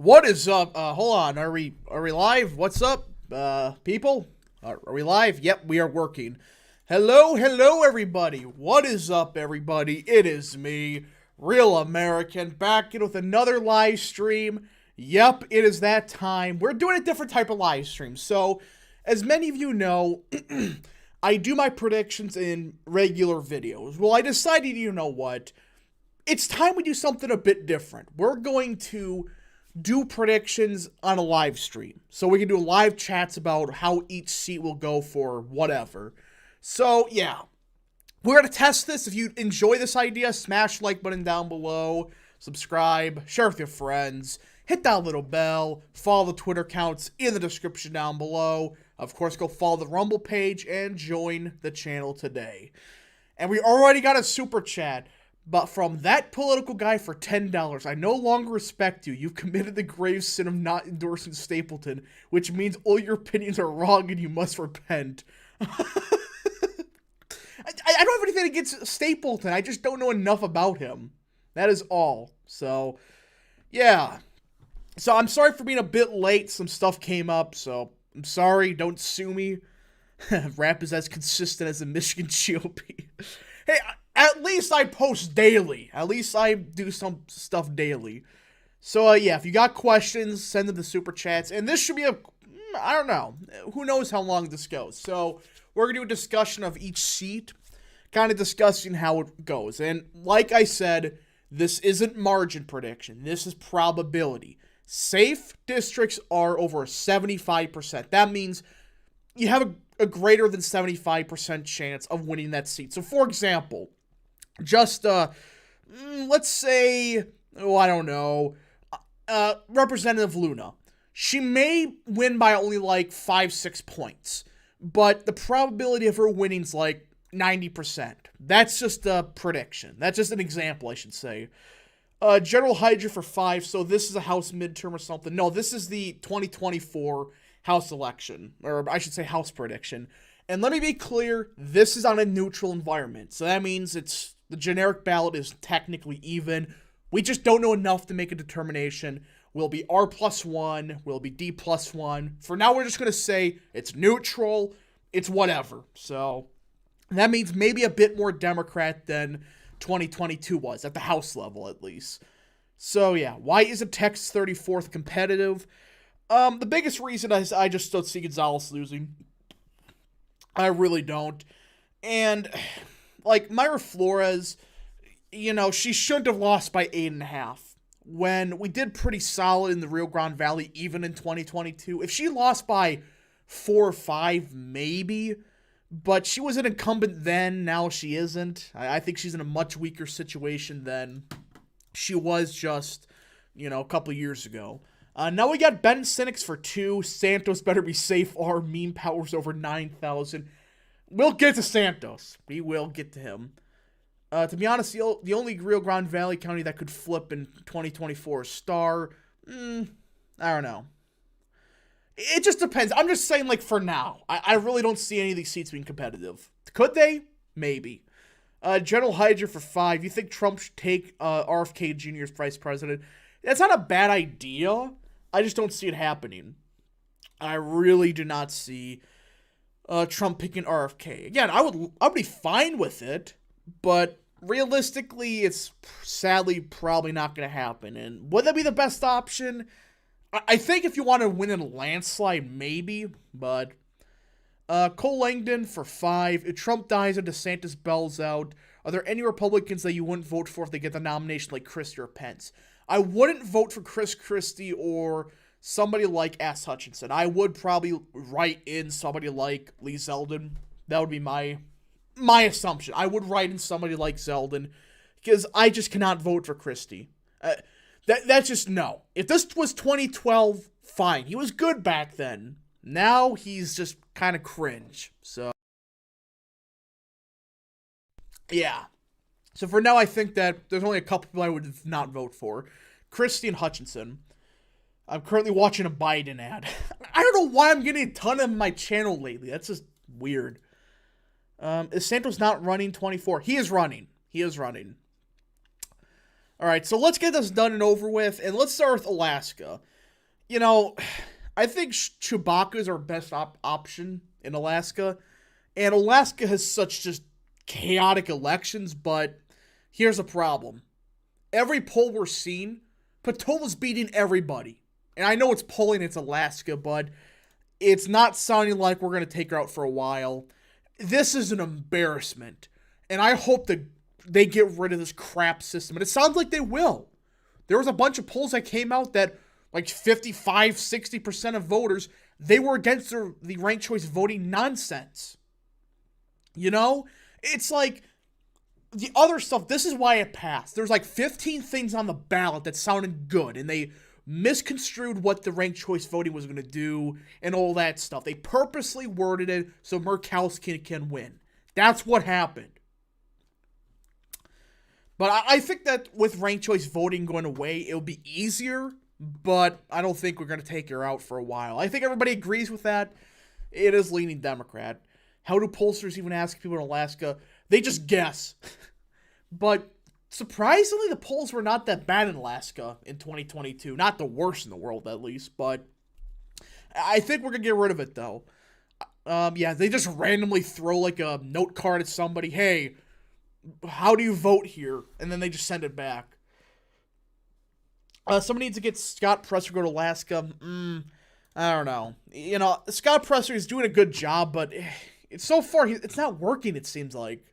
What is up? Hold on. Are we live? What's up, people? Are we live? Yep, we are working. Hello, everybody. What is up, everybody? It is me, Real American, back in with another live stream. Yep, it is that time. We're doing a different type of live stream. So, as many of you know, I do my predictions in regular videos. Well, I decided, you know what? It's time we do something a bit different. We're going to do predictions on a live stream. So we can do live chats about how each seat will go for whatever. So, yeah. We're going to test this. If you enjoy this idea, smash the like button down below. Subscribe. Share with your friends. Hit that little bell. Follow the Twitter accounts in the description down below. Of course, go follow the Rumble page and join the channel today. And we already got a super chat. But from that political guy for $10, I no longer respect you. You've committed the grave sin of not endorsing Stapleton, which means all your opinions are wrong and you must repent. I don't have anything against Stapleton. I just don't know enough about him. That is all. So, yeah. So I'm sorry for being a bit late. Some stuff came up, so I'm sorry. Don't sue me. Rap is as consistent as the Michigan GOP. Hey, at least I post daily. At least I do some stuff daily. So, yeah, if you got questions, send them to Super Chats. And this should be I don't know. Who knows how long this goes. So, we're going to do a discussion of each seat. Kind of discussing how it goes. And like I said, this isn't margin prediction. This is probability. Safe districts are over 75%. That means you have a greater than 75% chance of winning that seat. So, for example, just, let's say, I don't know, Representative Luna. She may win by only like 5-6 points, but the probability of her winning is like 90%. That's just a prediction. That's just an example, I should say. General Hydra for 5, so this is a House midterm or something. No, this is the 2024 House election, or I should say House prediction. And let me be clear, this is on a neutral environment. So that means the generic ballot is technically even. We just don't know enough to make a determination. Will it be R+1? Will it be D+1? For now, we're just going to say it's neutral. It's whatever. So that means maybe a bit more Democrat than 2022 was, at the House level at least. So yeah, why isn't Texas 34th competitive? The biggest reason is I just don't see Gonzalez losing. I really don't. And, like, Mayra Flores, you know, she shouldn't have lost by 8.5. When we did pretty solid in the Rio Grande Valley, even in 2022. If she lost by 4 or 5, maybe. But she was an incumbent then, now she isn't. I think she's in a much weaker situation than she was just, you know, a couple years ago. Now we got Ben Cynics for 2. Santos better be safe. Our meme powers over 9,000. We'll get to Santos. We will get to him. To be honest, the only Rio Grande Valley county that could flip in 2024 is Star. I don't know. It just depends. I'm just saying, like, for now. I really don't see any of these seats being competitive. Could they? Maybe. General Hydra for 5. You think Trump should take RFK Jr. as vice president? That's not a bad idea. I just don't see it happening. I really do not see Trump picking RFK. Again, I'd be fine with it, but realistically, it's sadly probably not going to happen. And would that be the best option? I think if you want to win in a landslide, maybe, but Cole Langdon for 5. If Trump dies and DeSantis bells out, are there any Republicans that you wouldn't vote for if they get the nomination like Christie or Pence? I wouldn't vote for Chris Christie or somebody like S. Hutchinson. I would probably write in somebody like Lee Zeldin. That would be my assumption. I would write in somebody like Zeldin because I just cannot vote for Christie. That's just no. If this was 2012, fine. He was good back then. Now he's just kind of cringe. So, yeah. So for now, I think that there's only a couple people I would not vote for. Christie and Hutchinson. I'm currently watching a Biden ad. I don't know why I'm getting a ton of my channel lately. That's just weird. Is Santos not running 24? He is running. He is running. All right, so let's get this done and over with, and let's start with Alaska. You know, I think Chewbacca is our best option in Alaska. And Alaska has such just chaotic elections, but here's a problem. Every poll we're seeing, Patola's beating everybody. And I know it's polling, it's Alaska, but it's not sounding like we're going to take her out for a while. This is an embarrassment. And I hope that they get rid of this crap system. And it sounds like they will. There was a bunch of polls that came out that like 55, 60% of voters, they were against the ranked choice voting nonsense. You know? It's like the other stuff, this is why it passed. There's like 15 things on the ballot that sounded good, and they misconstrued what the ranked choice voting was going to do and all that stuff. They purposely worded it so Murkowski can win. That's what happened. But I think that with ranked choice voting going away, it'll be easier, but I don't think we're going to take her out for a while. I think everybody agrees with that. It is leaning Democrat. How do pollsters even ask people in Alaska? They just guess. But surprisingly, the polls were not that bad in Alaska in 2022. Not the worst in the world, at least. But I think we're going to get rid of it, though. Yeah, they just randomly throw like a note card at somebody. Hey, how do you vote here? And then they just send it back. Somebody needs to get Scott Presser to go to Alaska. I don't know. You know, Scott Presser is doing a good job, but it's so far, it's not working, it seems like.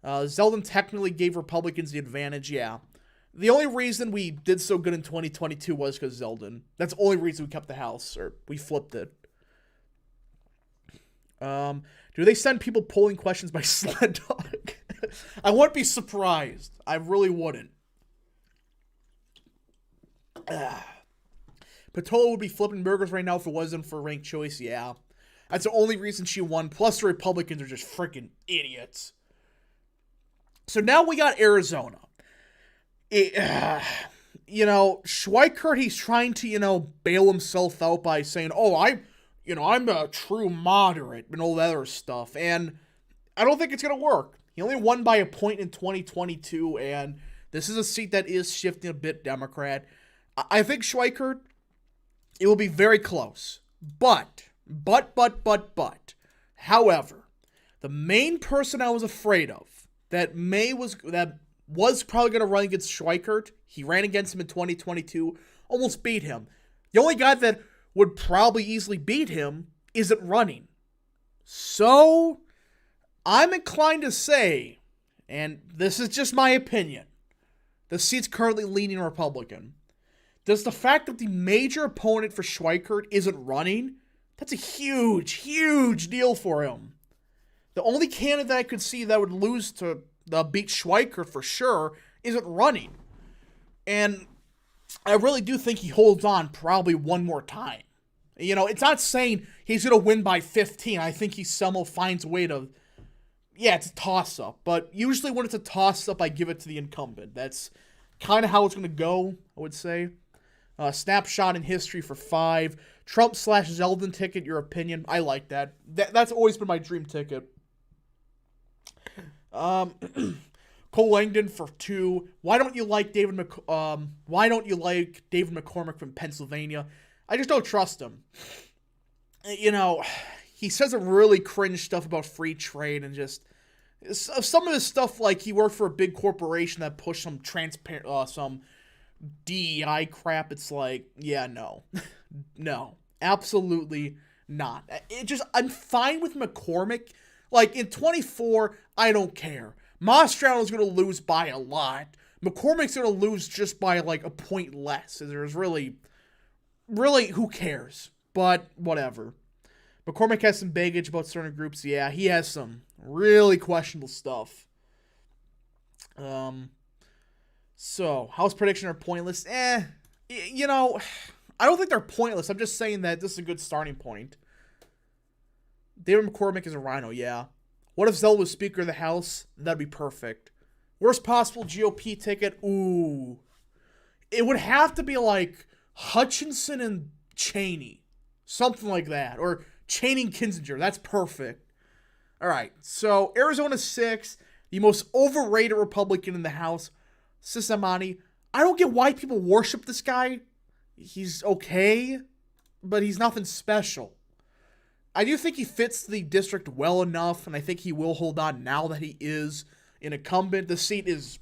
Zeldin technically gave Republicans the advantage, yeah. The only reason we did so good in 2022 was because Zeldin. That's the only reason we kept the House, or we flipped it. Do they send people polling questions by sled dog? I wouldn't be surprised. I really wouldn't. Patola would be flipping burgers right now if it wasn't for ranked choice, yeah. That's the only reason she won. Plus, the Republicans are just freaking idiots. So now we got Arizona. Schweikert, he's trying to, bail himself out by saying, I'm a true moderate and all that other stuff. And I don't think it's going to work. He only won by a point in 2022, and this is a seat that is shifting a bit Democrat. I think Schweikert, it will be very close. But. However, the main person I was afraid of that was probably going to run against Schweikert, he ran against him in 2022, almost beat him. The only guy that would probably easily beat him isn't running. So, I'm inclined to say, and this is just my opinion, the seat's currently leaning Republican. Does the fact that the major opponent for Schweikert isn't running, that's a huge, huge deal for him. The only candidate I could see that would lose to beat Schweikert for sure isn't running. And I really do think he holds on probably one more time. It's not saying he's going to win by 15. I think he somehow finds a way to... Yeah, it's a toss-up. But usually when it's a toss-up, I give it to the incumbent. That's kind of how it's going to go, I would say. Snapshot in history for 5. Trump/Zeldin ticket, your opinion. I like that. That's always been my dream ticket. Cole Langdon for 2. Why don't you like David McCormick from Pennsylvania? I just don't trust him. He says some really cringe stuff about free trade and just some of his stuff, like he worked for a big corporation that pushed some some DEI crap. It's like, yeah, no. No, absolutely not. I'm fine with McCormick. Like, in 24, I don't care. Mastrano's going to lose by a lot. McCormick's going to lose just by, like, a point less. There's really, who cares? But, whatever. McCormick has some baggage about certain groups. Yeah, he has some really questionable stuff. So, House prediction are pointless? I don't think they're pointless. I'm just saying that this is a good starting point. David McCormick is a rhino, yeah. What if Zell was Speaker of the House? That'd be perfect. Worst possible GOP ticket? Ooh. It would have to be like Hutchinson and Cheney. Something like that. Or Cheney and Kinzinger. That's perfect. Alright, so Arizona 6, the most overrated Republican in the House, Sisamani. I don't get why people worship this guy. he's okay, but he's nothing special. I do think he fits the district well enough, and I think he will hold on now that he is an incumbent. The seat is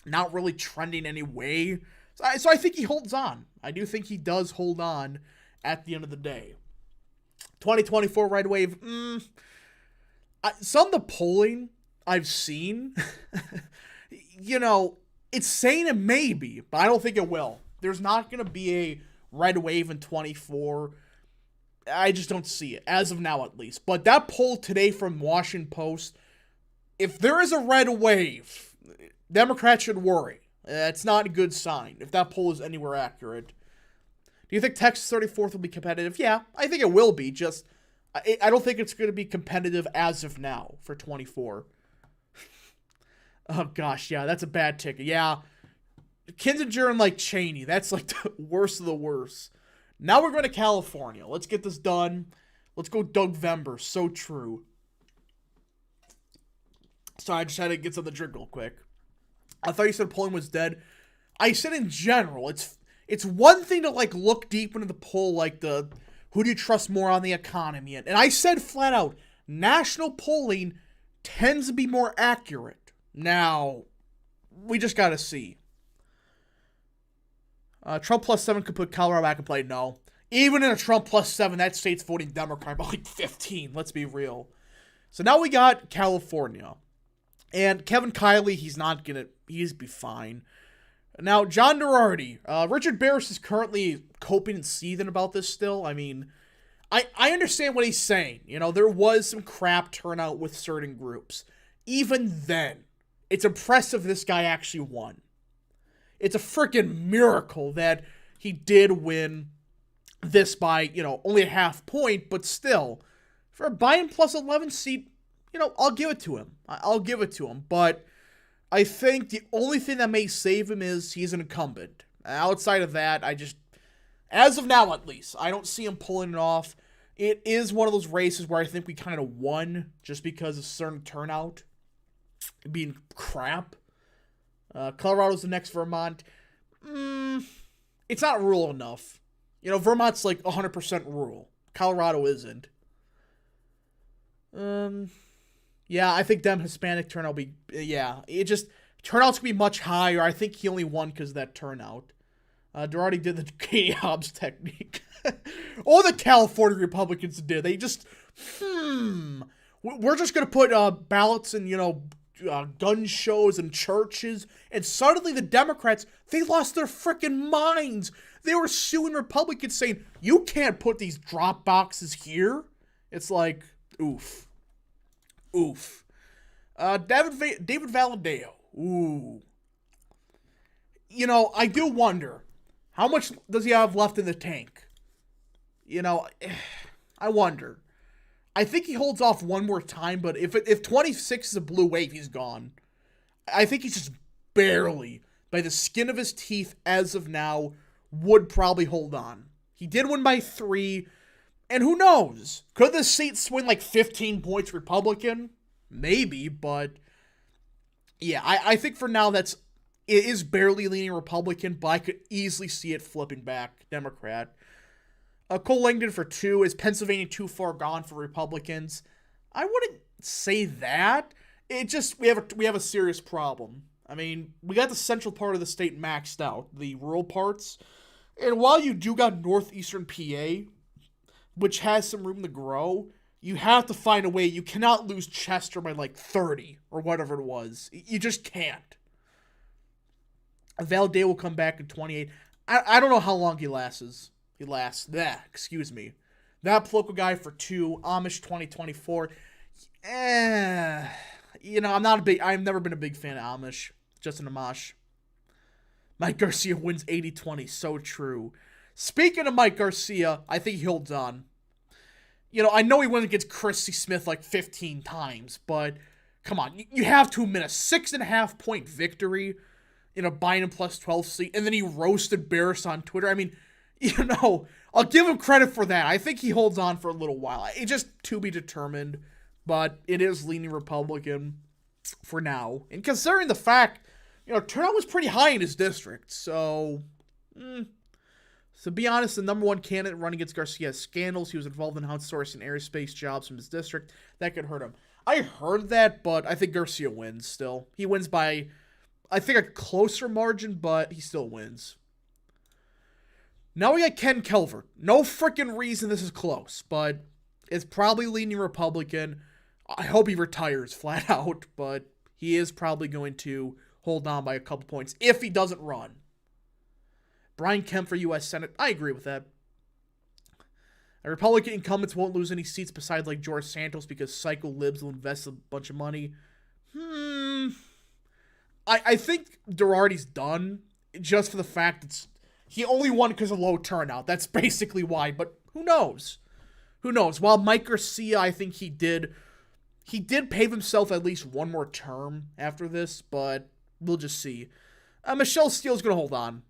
not really trending any way. So I think he holds on. I do think he does hold on at the end of the day. 2024 red wave. Some of the polling I've seen, it's saying it may be, but I don't think it will. There's not going to be a red wave in 24. I just don't see it, as of now at least. But that poll today from Washington Post, if there is a red wave, Democrats should worry. It's not a good sign if that poll is anywhere accurate. Do you think Texas 34th will be competitive? Yeah, I think it will be. Just, I don't think it's going to be competitive as of now for 24. Oh, gosh, yeah, that's a bad ticket. Yeah, Kinzinger and, Cheney, that's, the worst of the worst. Now we're going to California. Let's get this done. Let's go Doug Vember. So true. Sorry, I just had to get something to drink real quick. I thought you said polling was dead. I said in general, it's one thing to look deep into the poll, the who do you trust more on the economy, and I said flat out, national polling tends to be more accurate. Now, we just gotta see. Trump plus 7 could put Colorado back in play. No, even in a Trump plus 7, that state's voting Democrat by 15. Let's be real. So now we got California. And Kevin Kiley, he's be fine. Now, John Girardi. Richard Barris is currently coping and seething about this still. I mean, I understand what he's saying. There was some crap turnout with certain groups. Even then, it's impressive this guy actually won. It's a freaking miracle that he did win this by, only a half point, but still, for a Biden plus 11 seat, I'll give it to him. But I think the only thing that may save him is he's an incumbent. Outside of that, as of now at least, I don't see him pulling it off. It is one of those races where I think we kind of won just because of certain turnout being crap. Colorado's the next Vermont. It's not rural enough. Vermont's 100% rural. Colorado isn't. Yeah, I think them Hispanic turnout will be, turnout's going to be much higher. I think he only won because of that turnout. Girardi did the Katie Hobbs technique. All the California Republicans did. They just, we're just going to put ballots in, gun shows and churches, and suddenly the Democrats, they lost their freaking minds. They were suing Republicans saying, you can't put these drop boxes here. It's oof. David Valadao. Ooh. I do wonder, how much does he have left in the tank? I wonder. I think he holds off one more time, but if 26 is a blue wave, he's gone. I think he's just barely, by the skin of his teeth as of now, would probably hold on. He did win by 3, and who knows? Could this seat swing 15 points Republican? Maybe, but yeah, I think for now it is barely leaning Republican, but I could easily see it flipping back Democrat. Cole Langdon for 2. Is Pennsylvania too far gone for Republicans? I wouldn't say that. It just, we have a serious problem. I mean, we got the central part of the state maxed out, the rural parts. And while you do got northeastern PA, which has some room to grow, you have to find a way. You cannot lose Chester by 30 or whatever it was. You just can't. Valadao will come back in 28. I don't know how long he lasts. Excuse me. That political guy for 2. Amish 2024. I've never been a big fan of Amish. Justin Amash. Mike Garcia wins 80-20. So true. Speaking of Mike Garcia, I think he holds on. I know he went against Christy Smith 15 times, but come on. You have to admit a 6.5 point victory in a Biden plus 12 seat, and then he roasted Barris on Twitter. I mean, I'll give him credit for that. I think he holds on for a little while. It's just to be determined, but it is leaning Republican for now. And considering the fact, turnout was pretty high in his district, so So to be honest, the number one candidate running against Garcia has scandals. He was involved in outsourcing aerospace jobs from his district. That could hurt him. I heard that, but I think Garcia wins still. He wins by, I think, a closer margin, but he still wins. Now we got Ken Calvert. No freaking reason this is close, but it's probably leaning Republican. I hope he retires flat out, but he is probably going to hold on by a couple points if he doesn't run. Brian Kemp for U.S. Senate. I agree with that. Republican incumbents won't lose any seats besides like George Santos because psycho libs will invest a bunch of money. I think Girardi's done just for the fact that he only won because of low turnout. That's basically why, but who knows? Who knows? While Mike Garcia, I think he did pave himself at least one more term after this, but we'll just see. Michelle Steele's going to hold on.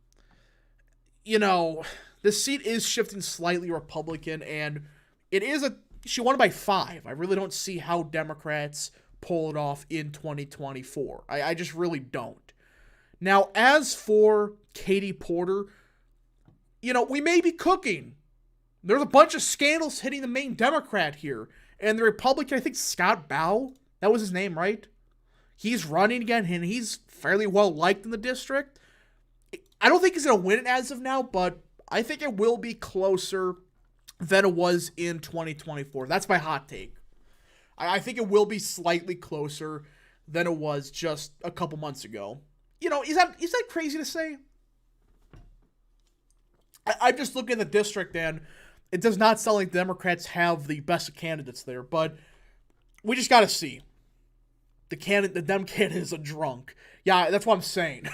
You know, the seat is shifting slightly Republican, and she won by 5. I really don't see how Democrats pull it off in 2024. I just really don't. Now, as for Katie Porter, you know, we may be cooking. There's a bunch of scandals hitting the main Democrat here. And the Republican, I think Scott Bow, that was his name, right? He's running again, and he's fairly well liked in the district. I don't think he's going to win it as of now, but I think it will be closer than it was in 2024. That's my hot take. I think it will be slightly closer than it was just a couple months ago. You know, is that crazy to say? I'm just looking at the district, and it does not sound like Democrats have the best candidates there, but we just got to see. The Dem candidate is a drunk. Yeah, that's what I'm saying.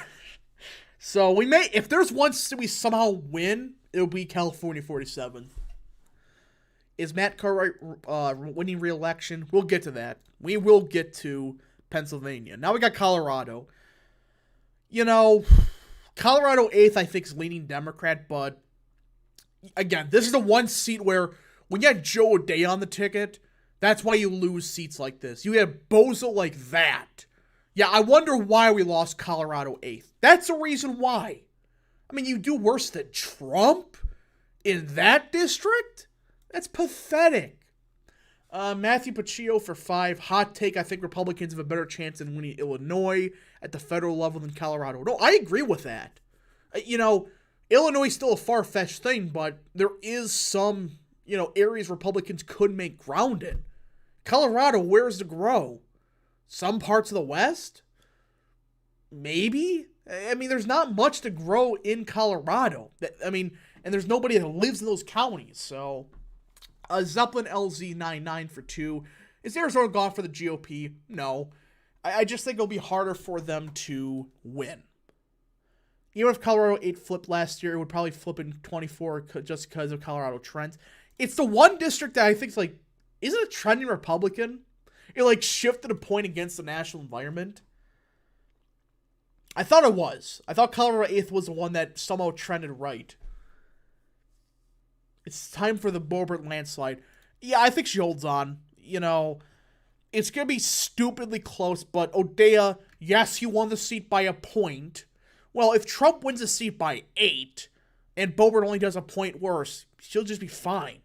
So we may, if there's one we somehow win, it'll be California 47th. Is Matt Cartwright winning re-election? We'll get to that. We will get to Pennsylvania. Now we got Colorado. You know, Colorado 8th, I think, is leaning Democrat, but again, this is the one seat where when you had Joe O'Dea on the ticket, that's why you lose seats like this. You have Bozo like that. Yeah, I wonder why we lost Colorado 8th. That's the reason why. I mean, you do worse than Trump in that district? That's pathetic. Matthew Paccio for 5. Hot take, I think Republicans have a better chance in winning Illinois at the federal level than Colorado. No, I agree with that. You know, Illinois is still a far-fetched thing, but there is some, you know, areas Republicans could make ground in. Colorado, where's the grow? Some parts of the West? Maybe? I mean, there's not much to grow in Colorado. I mean, and there's nobody that lives in those counties, so... Zeppelin LZ99 for 2. Is Arizona gone for the GOP? No. I just think it'll be harder for them to win. Even if Colorado 8 flipped last year, it would probably flip in 24 just because of Colorado trends. It's the one district that I think is like, isn't it trending Republican? It like shifted a point against the national environment. I thought it was. I thought Colorado 8th was the one that somehow trended right. It's time for the Boebert landslide. Yeah, I think she holds on. You know, it's going to be stupidly close, but O'Dea, yes, he won the seat by a point. Well, if Trump wins the seat by 8, and Boebert only does a point worse, she'll just be fine.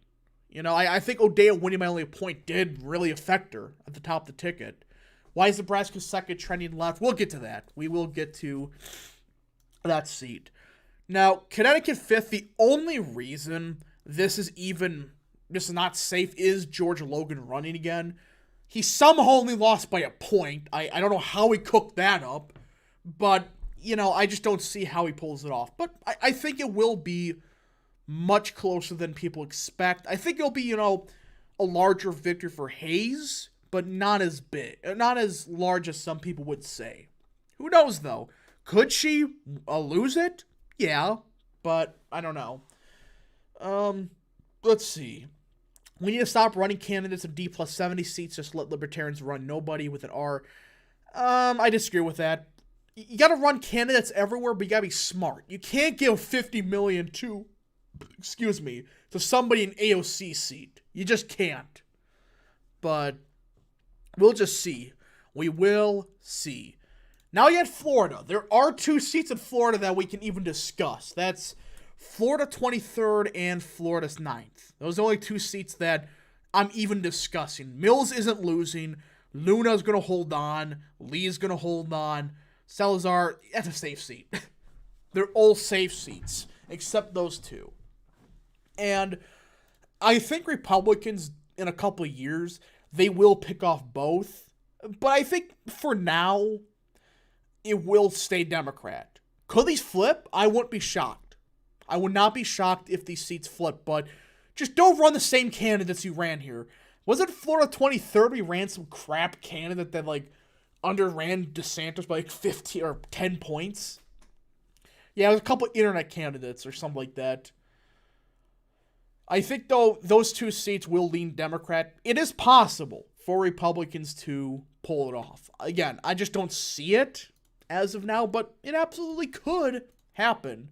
You know, I think O'Dea winning by only a point did really affect her at the top of the ticket. Why is Nebraska second trending left? We'll get to that. We will get to that seat. Now, Connecticut 5th, the only reason this is not safe is George Logan running again. He somehow only lost by a point. I don't know how he cooked that up, but, you know, I just don't see how he pulls it off. But I think it will be much closer than people expect. I think it'll be, you know, a larger victory for Hayes, but not as big, not as large as some people would say. Who knows, though? Could she lose it? Yeah, but I don't know. Let's see. We need to stop running candidates of D plus 70 seats. Just let libertarians run nobody with an R. I disagree with that. You gotta run candidates everywhere, but you gotta be smart. You can't give $50 million to somebody in AOC seat. You just can't. But we'll just see. We will see. Now you got Florida. There are 2 seats in Florida that we can even discuss. That's Florida 23rd and Florida's 9th. Those are the only 2 seats that I'm even discussing. Mills isn't losing. Luna's going to hold on. Lee's going to hold on. Salazar, that's a safe seat. They're all safe seats, except those 2. And I think Republicans, in a couple of years, they will pick off both. But I think for now, it will stay Democrat. Could these flip? I wouldn't be shocked. I would not be shocked if these seats flip, but just don't run the same candidates you ran here. Was it Florida 23rd we ran some crap candidate that, like, underran DeSantis by, like, 15 or 10 points? Yeah, it was a couple internet candidates or something like that. I think, though, those 2 seats will lean Democrat. It is possible for Republicans to pull it off. Again, I just don't see it as of now, but it absolutely could happen.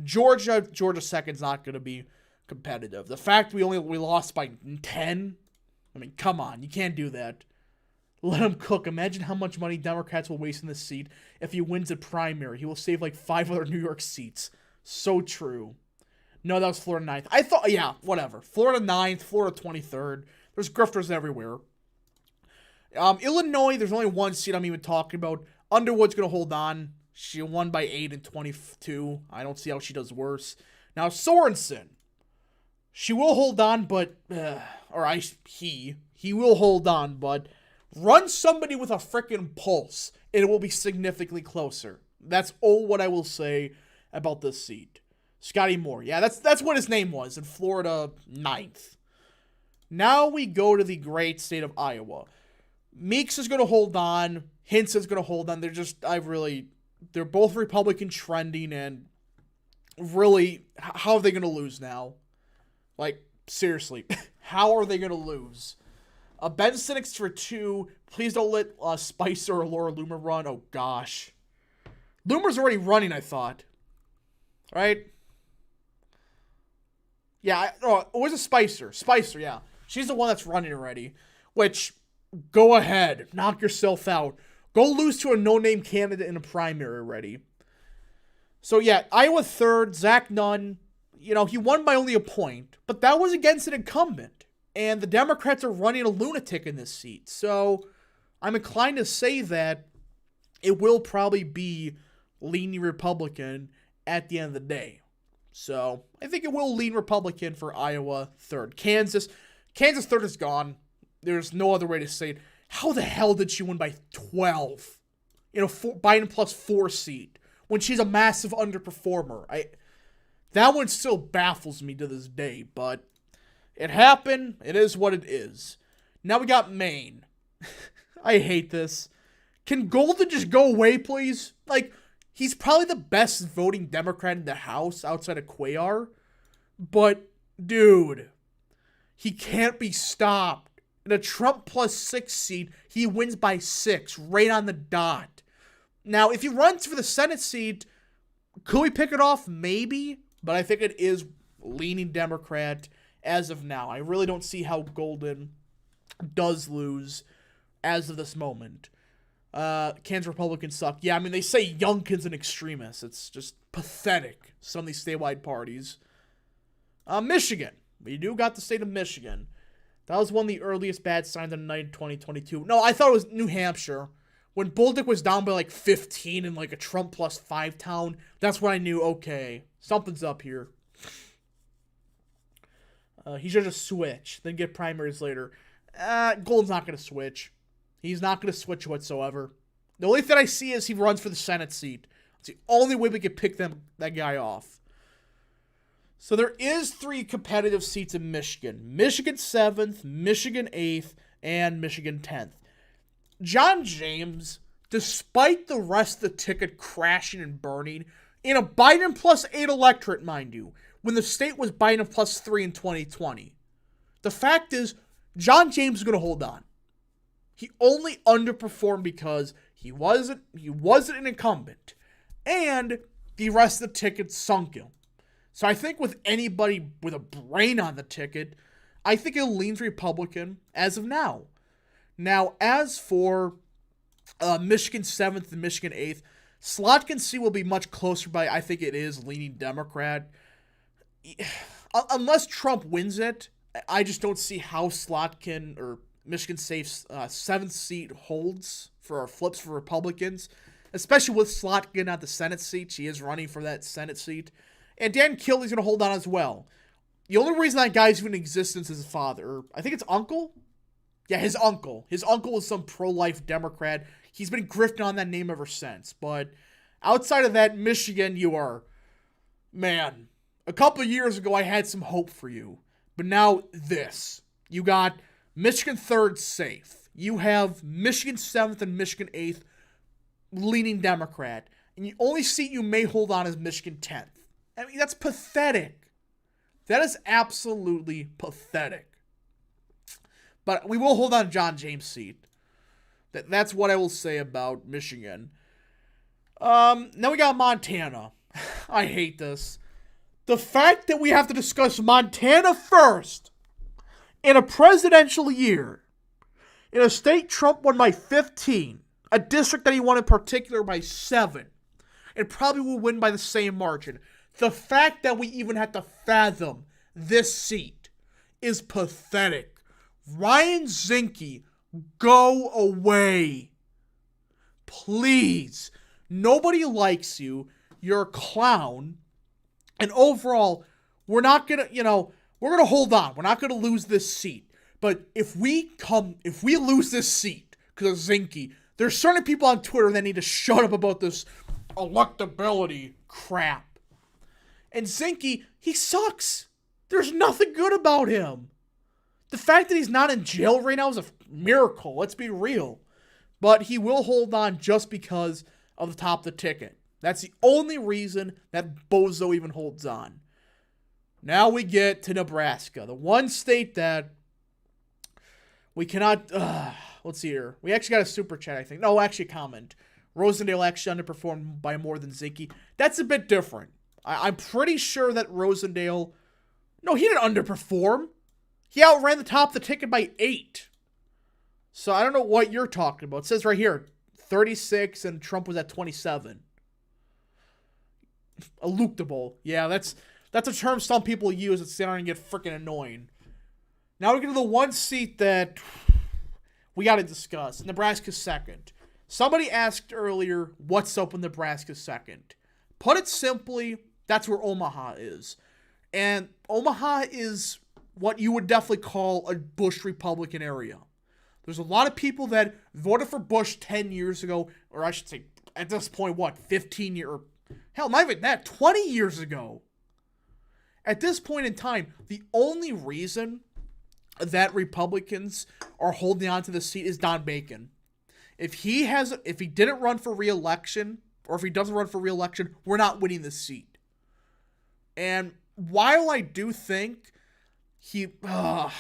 Georgia 2nd's not going to be competitive. The fact we lost by 10, I mean, come on, you can't do that. Let him cook. Imagine how much money Democrats will waste in this seat if he wins the primary. He will save like 5 other New York seats. So true. No, that was Florida 9th. I thought, yeah, whatever. Florida 9th, Florida 23rd. There's grifters everywhere. Illinois, there's only 1 seat I'm even talking about. Underwood's going to hold on. She won by 8 in 22. I don't see how she does worse. Now, Sorensen. She will hold on, but... He will hold on, but... Run somebody with a frickin' pulse, and it will be significantly closer. That's all what I will say about this seat. Scotty Moore. Yeah, that's what his name was in Florida 9th. Now we go to the great state of Iowa. Meeks is going to hold on. Hintz is going to hold on. They're both Republican trending, and really, how are they going to lose now? Like, seriously, how are they going to lose? Ben Sinnix for 2. Please don't let Spicer or Laura Loomer run. Oh, gosh. Loomer's already running, I thought. Right? Yeah, where's a Spicer? Spicer, yeah. She's the one that's running already. Which, go ahead. Knock yourself out. Go lose to a no-name candidate in a primary already. So, yeah, Iowa 3rd, Zach Nunn. He won by only a point. But that was against an incumbent. And the Democrats are running a lunatic in this seat. So, I'm inclined to say that it will probably be leaning Republican at the end of the day. So, I think it will lean Republican for Iowa 3rd. Kansas 3rd is gone. There's no other way to say it. How the hell did she win by 12? Biden plus 4 seat. When she's a massive underperformer. That one still baffles me to this day, but it happened. It is what it is. Now we got Maine. I hate this. Can Golden just go away, please? Like, he's probably the best voting Democrat in the House outside of Cuellar. But, dude, he can't be stopped. In a Trump plus 6 seat, he wins by 6, right on the dot. Now, if he runs for the Senate seat, could we pick it off? Maybe. But I think it is leaning Democrat as of now. I really don't see how Golden does lose as of this moment. Kansas Republicans suck. Yeah, I mean, they say Youngkin's an extremist. It's just pathetic, some of these statewide parties. Michigan. We do got the state of Michigan. That was one of the earliest bad signs of the night in 2022. No, I thought it was New Hampshire. When Bolduc was down by like 15 in like a Trump plus 5 town, that's when I knew, okay, something's up here. He should just switch, then get primaries later. Golden's not going to switch. He's not going to switch whatsoever. The only thing I see is he runs for the Senate seat. It's the only way we could pick that guy off. So there is 3 competitive seats in Michigan. Michigan 7th, Michigan 8th, and Michigan 10th. John James, despite the rest of the ticket crashing and burning, in a Biden plus 8 electorate, mind you, when the state was Biden plus 3 in 2020. The fact is, John James is going to hold on. He only underperformed because he wasn't an incumbent. And the rest of the ticket sunk him. So I think with anybody with a brain on the ticket, I think it leans Republican as of now. Now, as for Michigan 7th and Michigan 8th, Slotkin seat will be much closer, but I think it is leaning Democrat. Unless Trump wins it, I just don't see how Slotkin or Michigan Safe's 7th seat holds for flips for Republicans, especially with Slotkin at the Senate seat. She is running for that Senate seat. And Dan Kildee going to hold on as well. The only reason that guy's even in existence is his father. Or I think it's uncle? Yeah, his uncle. His uncle is some pro-life Democrat. He's been grifting on that name ever since. But outside of that, Michigan, you are... Man, a couple of years ago, I had some hope for you. But now, this. You got Michigan 3rd safe. You have Michigan 7th and Michigan 8th leaning Democrat. And the only seat you may hold on is Michigan 10th. I mean, that's pathetic. That is absolutely pathetic. But we will hold on to John James' seat. That's what I will say about Michigan. Now we got Montana. I hate this. The fact that we have to discuss Montana first in a presidential year, in a state Trump won by 15, a district that he won in particular by 7, and probably will win by the same margin. The fact that we even had to fathom this seat is pathetic. Ryan Zinke, go away. Please. Nobody likes you. You're a clown. And overall, we're not going to, we're going to hold on. We're not going to lose this seat. But if we lose this seat because of Zinke, there's certain people on Twitter that need to shut up about this electability crap. And Zinke, he sucks. There's nothing good about him. The fact that he's not in jail right now is a miracle. Let's be real. But he will hold on just because of the top of the ticket. That's the only reason that bozo even holds on. Now we get to Nebraska, the one state that we cannot... let's see here. We actually got a super chat, I think. No, actually a comment. Rosendale actually underperformed by more than Zinke. That's a bit different. I'm pretty sure that Rosendale... No, he didn't underperform. He outran the top of the ticket by 8. So I don't know what you're talking about. It says right here, 36 and Trump was at 27. Eluctable. Yeah, that's a term some people use that's starting to get freaking annoying. Now we get to the one seat that we got to discuss. Nebraska's 2nd. Somebody asked earlier, what's up with Nebraska's 2nd? Put it simply, that's where Omaha is. And Omaha is what you would definitely call a Bush Republican area. There's a lot of people that voted for Bush 10 years ago, or I should say, at this point, 15 years, or hell, not even that, 20 years ago. At this point in time, the only reason that Republicans are holding on to the seat is Don Bacon. If he didn't run for re-election, or if he doesn't run for re-election, we're not winning this seat. And while I do think I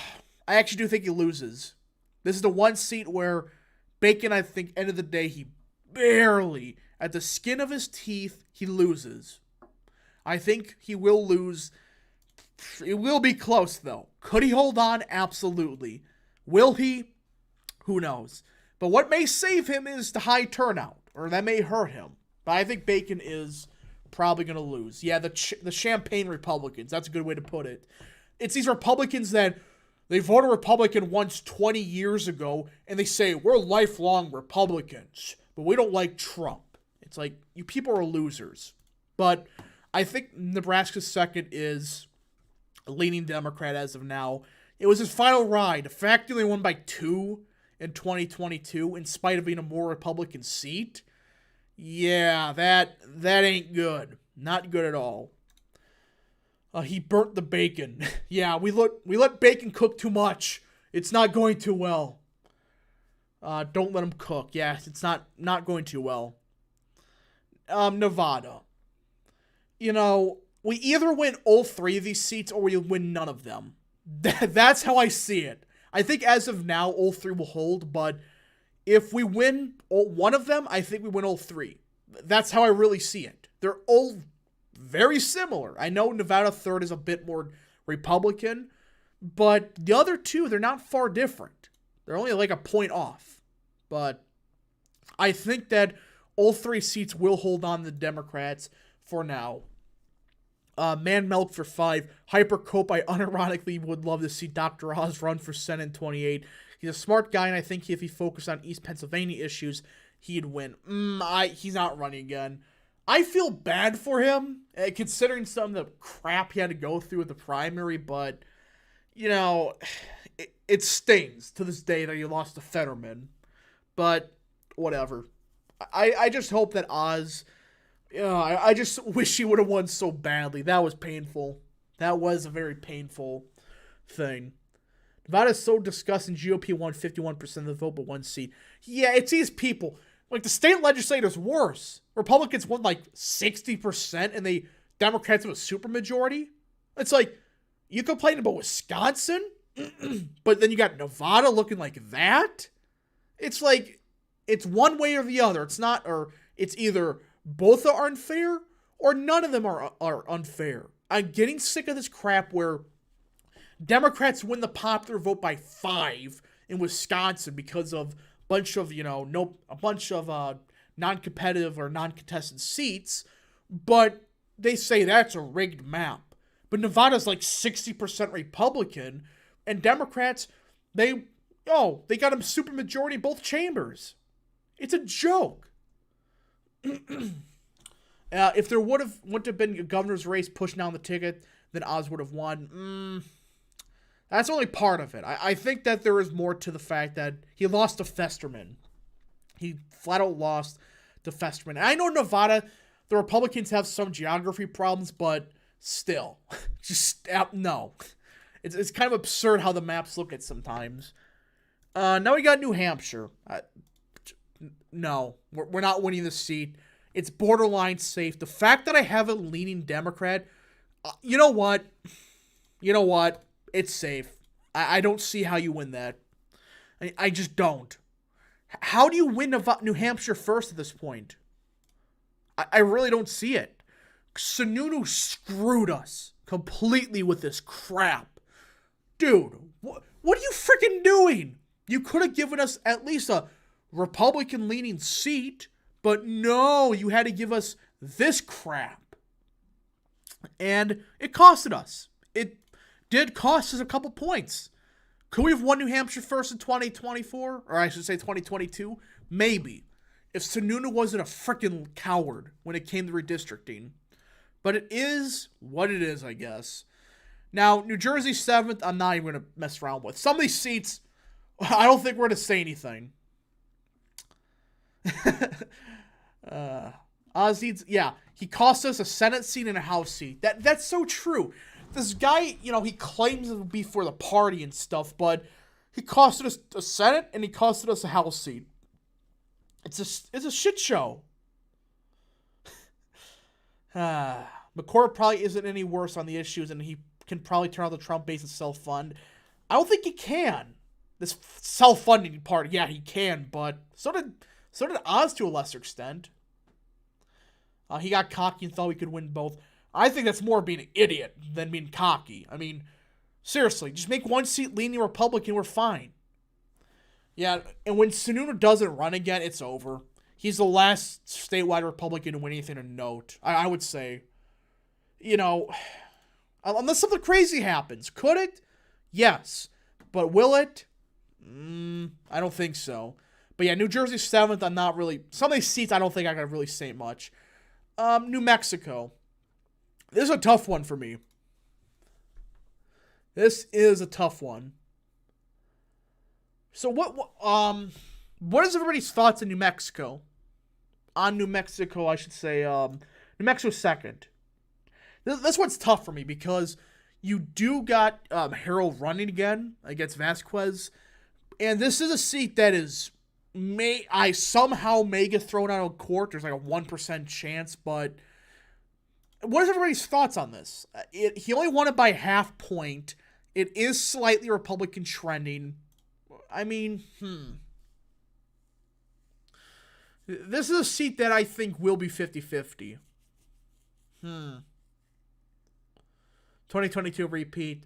actually do think he loses. This is the one seat where Bacon, I think, end of the day, he barely, at the skin of his teeth, he loses. I think he will lose. It will be close, though. Could he hold on? Absolutely. Will he? Who knows? But what may save him is the high turnout, or that may hurt him. But I think Bacon is probably going to lose. Yeah, the Champagne Republicans. That's a good way to put it. It's these Republicans that they voted Republican once 20 years ago, and they say, we're lifelong Republicans, but we don't like Trump. It's like, you people are losers. But I think Nebraska's 2nd is a leaning Democrat as of now. It was his final ride. The fact that they won by 2 in 2022, in spite of being a more Republican seat, yeah, that ain't good. Not good at all. He burnt the bacon. Yeah, we let bacon cook too much. It's not going too well. Don't let him cook. Yeah, it's not going too well. Nevada. We either win all 3 of these seats or we win none of them. That's how I see it. I think as of now, all 3 will hold, but if we win one of them, I think we win all 3. That's how I really see it. They're all very similar. I know Nevada 3rd is a bit more Republican, but the other 2, they're not far different. They're only like a point off. But I think that all 3 seats will hold on to the Democrats for now. Man Milk for 5. Hyper Cope, I unironically would love to see Dr. Oz run for Senate in 28. He's a smart guy, and I think if he focused on East Pennsylvania issues, he'd win. He's not running again. I feel bad for him, considering some of the crap he had to go through with the primary, but, it stings to this day that he lost to Fetterman. But, whatever. I just hope that Oz... I just wish he would have won so badly. That was painful. That was a very painful thing. Nevada's so disgusting. GOP won 51% of the vote, but 1 seat. Yeah, it's these people. Like, the state legislator's worse. Republicans won, 60%, and Democrats have a supermajority. It's like, you complain about Wisconsin, but then you got Nevada looking like that? It's like, it's one way or the other. It's not, or it's either both are unfair, or none of them are unfair. I'm getting sick of this crap where Democrats win the popular vote by 5 in Wisconsin because of a bunch of non-competitive or non-contested seats, but they say that's a rigged map. But Nevada's 60% Republican, and Democrats, they got a supermajority in both chambers. It's a joke. If there wouldn't have been a governor's race pushed down the ticket, then Oz would have won. That's only part of it. I think that there is more to the fact that he lost to Festerman. He flat out lost to Festerman. And I know Nevada, the Republicans have some geography problems, but still, no. It's kind of absurd how the maps look at sometimes. Now we got New Hampshire. No, we're not winning the seat. It's borderline safe. The fact that I have a leaning Democrat, you know what? It's safe. I don't see how you win that. I just don't. How do you win New Hampshire first at this point? I really don't see it. Sununu screwed us completely with this crap. Dude, what are you freaking doing? You could have given us at least a Republican-leaning seat, but no, you had to give us this crap. And it costed us. It did cost us a couple points. Could we have won New Hampshire first in 2024? Or I should say 2022? Maybe. If Sununu wasn't a freaking coward when it came to redistricting. But it is what it is, I guess. Now, New Jersey 7th, I'm not even going to mess around with. Some of these seats, I don't think we're going to say anything. Oz needs, he cost us a Senate seat and a House seat. That's so true. This guy, he claims it would be for the party and stuff, but he costed us a Senate and he costed us a House seat. It's a shit show. McCord probably isn't any worse on the issues, and he can probably turn out the Trump base and self-fund. I don't think he can. This self-funding part, yeah, he can, but so did Oz to a lesser extent. He got cocky and thought we could win both. I think that's more being an idiot than being cocky. I mean, seriously, just make one seat leaning Republican, we're fine. Yeah, and when Sununu doesn't run again, it's over. He's the last statewide Republican to win anything of note, I would say. Unless something crazy happens. Could it? Yes. But will it? I don't think so. But yeah, New Jersey 7th, I'm not really... Some of these seats, I don't think I can really say much. New Mexico. This is a tough one for me. This is a tough one. So what is everybody's thoughts on New Mexico? On New Mexico, I should say, New Mexico 2nd. This one's tough for me because you do got Harold running again against Vasquez. And this is a seat that I somehow may get thrown out of court. There's like a 1% chance, but what is everybody's thoughts on this? He only won it by half point. It is slightly Republican trending. I mean, This is a seat that I think will be 50-50. 2022 repeat.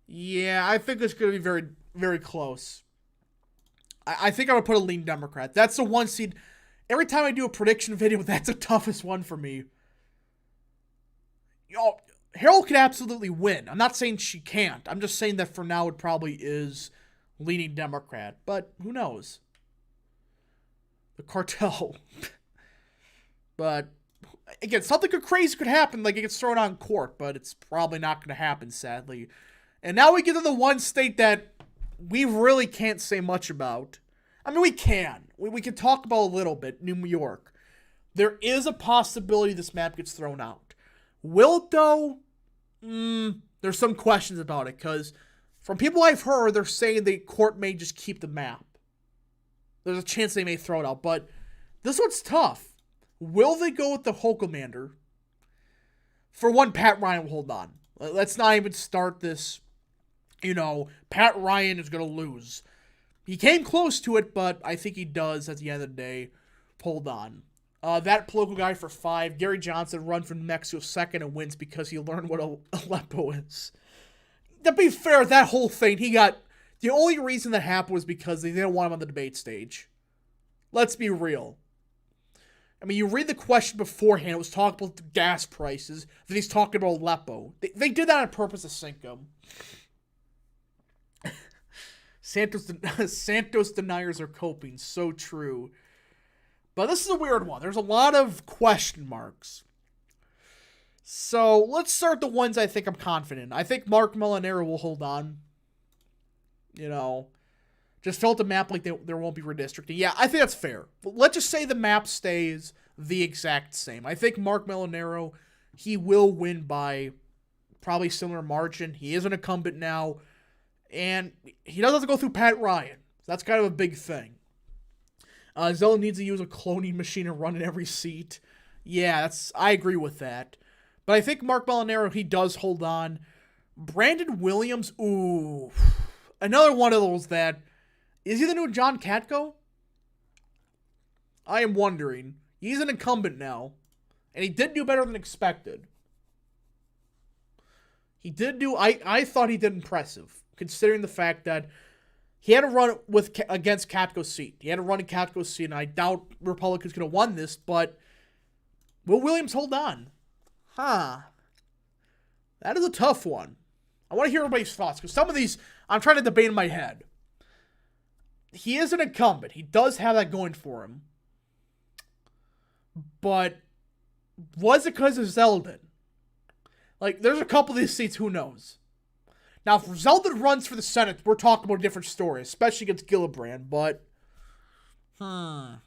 Yeah, I think it's going to be very, very close. I think I would put a lean Democrat. That's the one seat. Every time I do a prediction video, that's the toughest one for me. Harold could absolutely win. I'm not saying she can't. I'm just saying that for now it probably is leaning Democrat. But who knows? The cartel. But again, something crazy could happen. Like it gets thrown out in court, but it's probably not going to happen, sadly. And now we get to the one state that we really can't say much about. I mean, we can. We can talk about a little bit. New York. There is a possibility this map gets thrown out. Will it, though? There's some questions about it, because from people I've heard, they're saying the court may just keep the map. There's a chance they may throw it out, but this one's tough. Will they go with the whole commander? For one, Pat Ryan will hold on. Let's not even start this, Pat Ryan is going to lose. He came close to it, but I think he does at the end of the day. Hold on. That political guy for 5, Gary Johnson, run from New Mexico second and wins because he learned what Aleppo is. To be fair, that whole thing, the only reason that happened was because they didn't want him on the debate stage. Let's be real. I mean, you read the question beforehand, it was talking about the gas prices, then he's talking about Aleppo. They did that on purpose to sink him. Santos deniers are coping, so true. But this is a weird one. There's a lot of question marks. So, let's start the ones I think I'm confident in. I think Mark Molinaro will hold on. Just fill out the map like there won't be redistricting. Yeah, I think that's fair. But let's just say the map stays the exact same. I think Mark Molinaro, he will win by probably similar margin. He is an incumbent now. And he doesn't have to go through Pat Ryan. So that's kind of a big thing. Zeldin needs to use a cloning machine and run in every seat. Yeah, I agree with that. But I think Mark Molinaro, he does hold on. Brandon Williams, ooh. Another one of those that, is he the new John Katko? I am wondering. He's an incumbent now. And he did do better than expected. I thought he did impressive. Considering the fact that he had to run against Katko's seat. He had to run in Katko's seat, and I doubt Republicans could have won this, but will Williams hold on? That is a tough one. I want to hear everybody's thoughts, because some of these, I'm trying to debate in my head. He is an incumbent. He does have that going for him. But was it because of Zeldin? Like, there's a couple of these seats, who knows? Now, if Zeldin runs for the Senate, we're talking about a different story, especially against Gillibrand, but... And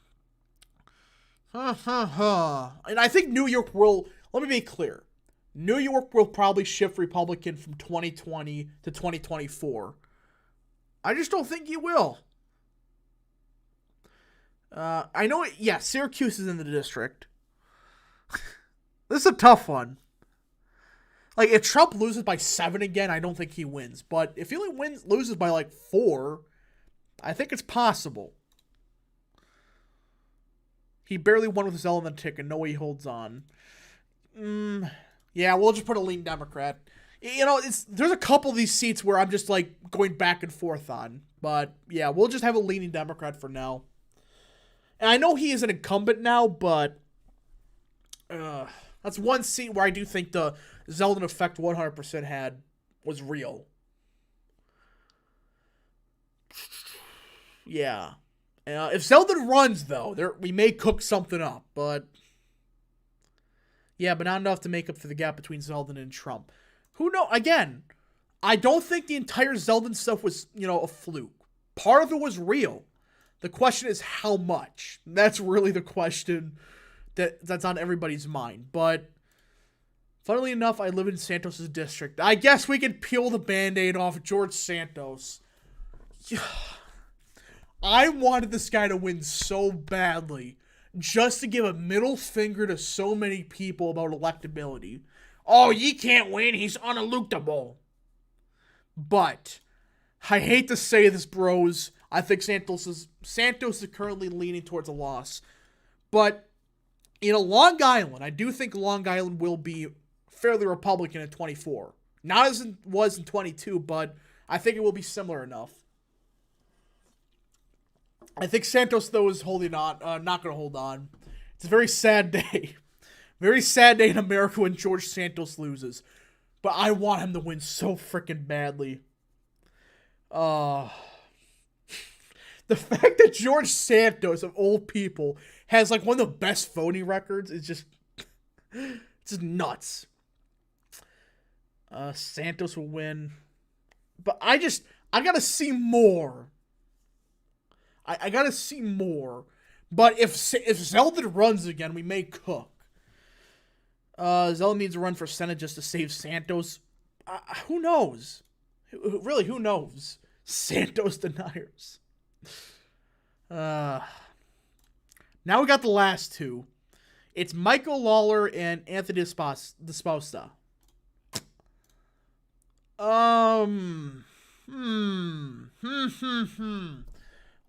I think New York will... Let me be clear. New York will probably shift Republican from 2020 to 2024. I just don't think he will. I know... Syracuse is in the district. This is a tough one. Like, if Trump loses by 7 again, I don't think he wins. But if he only loses by, 4, I think it's possible. He barely won with his element ticket. No way he holds on. Yeah, we'll just put a lean Democrat. There's a couple of these seats where I'm just, going back and forth on. But, yeah, we'll just have a leaning Democrat for now. And I know he is an incumbent now, but... that's one seat where I do think the Zeldin effect 100% was real. Yeah. If Zeldin runs, though, we may cook something up, but... Yeah, but not enough to make up for the gap between Zeldin and Trump. Who knows? Again, I don't think the entire Zeldin stuff was, a fluke. Part of it was real. The question is how much. That's really the question that's on everybody's mind. But funnily enough, I live in Santos' district. I guess we can peel the Band-Aid off George Santos. I wanted this guy to win so badly, just to give a middle finger to so many people about electability. Oh, he can't win. He's unelectable. But I hate to say this, bros. I think Santos is currently leaning towards a loss. But Long Island, I do think Long Island will be fairly Republican in 24. Not as it was in 22, but I think it will be similar enough. I think Santos, though, is holding on. Not going to hold on. It's a very sad day. Very sad day in America when George Santos loses. But I want him to win so freaking badly. The fact that George Santos, of all people, has like one of the best voting records is just nuts. Santos will win. But I gotta see more. I gotta see more. But if Zeldin runs again, we may cook. Zeldin needs to run for Senate just to save Santos. Who knows? Really, who knows? Santos deniers. Now we got the last two. It's Michael Lawler and Anthony Desposta.